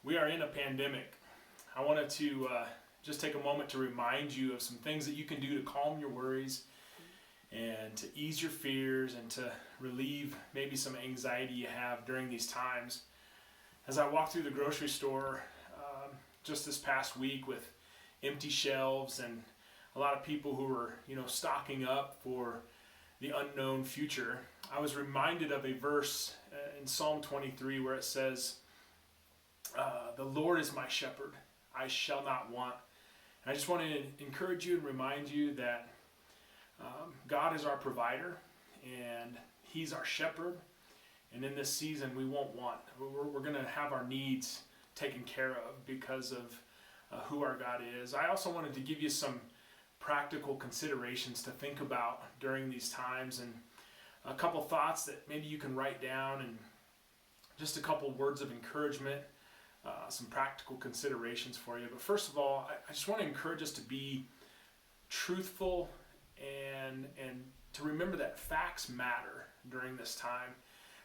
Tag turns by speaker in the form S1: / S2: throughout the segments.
S1: We are in a pandemic. I wanted to just take a moment to remind you of some things that you can do to calm your worries and to ease your fears and to relieve maybe some anxiety you have during these times. As I walked through the grocery store just this past week with empty shelves and a lot of people who were, stocking up for the unknown future, I was reminded of a verse in Psalm 23 where it says, "The Lord is my shepherd, I shall not want." And I just want to encourage you and remind you that God is our provider and He's our shepherd. And in this season, we won't want. We're going to have our needs taken care of because of who our God is. I also wanted to give you some practical considerations to think about during these times and a couple thoughts that maybe you can write down and just a couple words of encouragement, some practical considerations for you. But first of all, I just want to encourage us to be truthful and to remember that facts matter during this time.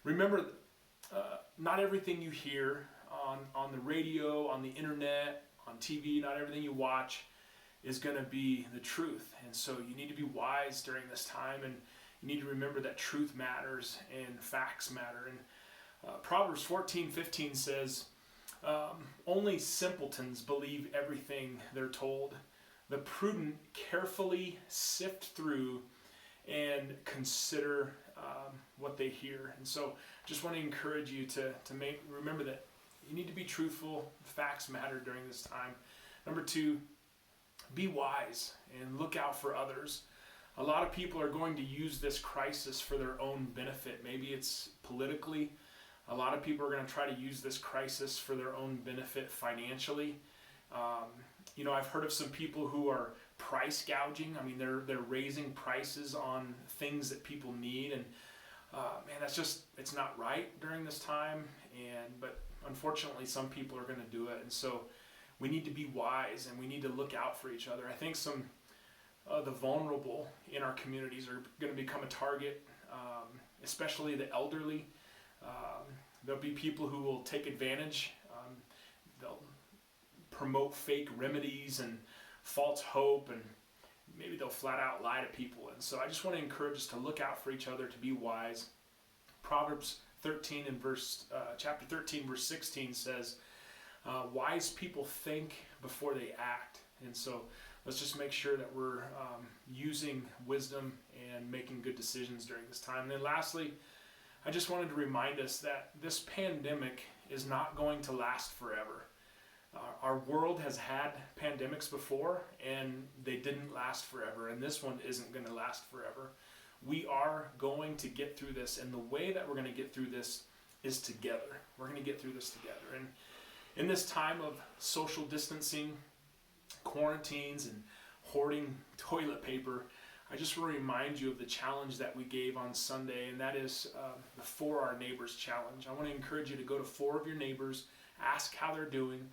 S1: Remember, not everything you hear on the radio, on the internet, on TV, not everything you watch is going to be the truth. And so you need to be wise during this time, and you need to remember that truth matters and facts matter. And Proverbs 14:15 says, "Only simpletons believe everything they're told. The prudent carefully sift through and consider what they hear." And so just want to encourage you to remember that you need to be truthful. Facts matter during this time. Number two, be wise and look out for others. A lot of people are going to use this crisis for their own benefit. Maybe it's politically. A lot of people are going to try to use this crisis for their own benefit financially. I've heard of some people who are price gouging. I mean, they're raising prices on things that people need, and it's not right during this time. But unfortunately, some people are going to do it, and so we need to be wise and we need to look out for each other. I think some of the vulnerable in our communities are going to become a target, especially the elderly. There'll be people who will take advantage. They'll promote fake remedies and false hope, and maybe they'll flat out lie to people. And so I just want to encourage us to look out for each other, to be wise. Proverbs 13 and chapter 13 verse 16 says, "Wise people think before they act." And so let's just make sure that we're using wisdom and making good decisions during this time. And then lastly, I just wanted to remind us that this pandemic is not going to last forever. Our world has had pandemics before, and they didn't last forever, and this one isn't going to last forever. We are going to get through this, and the way that we're going to get through this is together. We're going to get through this together. And in this time of social distancing, quarantines, and hoarding toilet paper, I just want to remind you of the challenge that we gave on Sunday, and that is the For Our Neighbors challenge. I want to encourage you to go to 4 of your neighbors, ask how they're doing,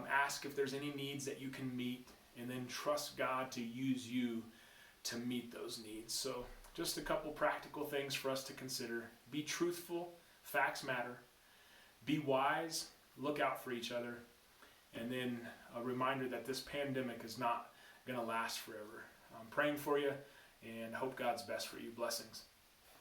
S1: ask if there's any needs that you can meet, and then trust God to use you to meet those needs. So just a couple practical things for us to consider. Be truthful, facts matter. Be wise, look out for each other. And then a reminder that this pandemic is not going to last forever. I'm praying for you and hope God's best for you. Blessings.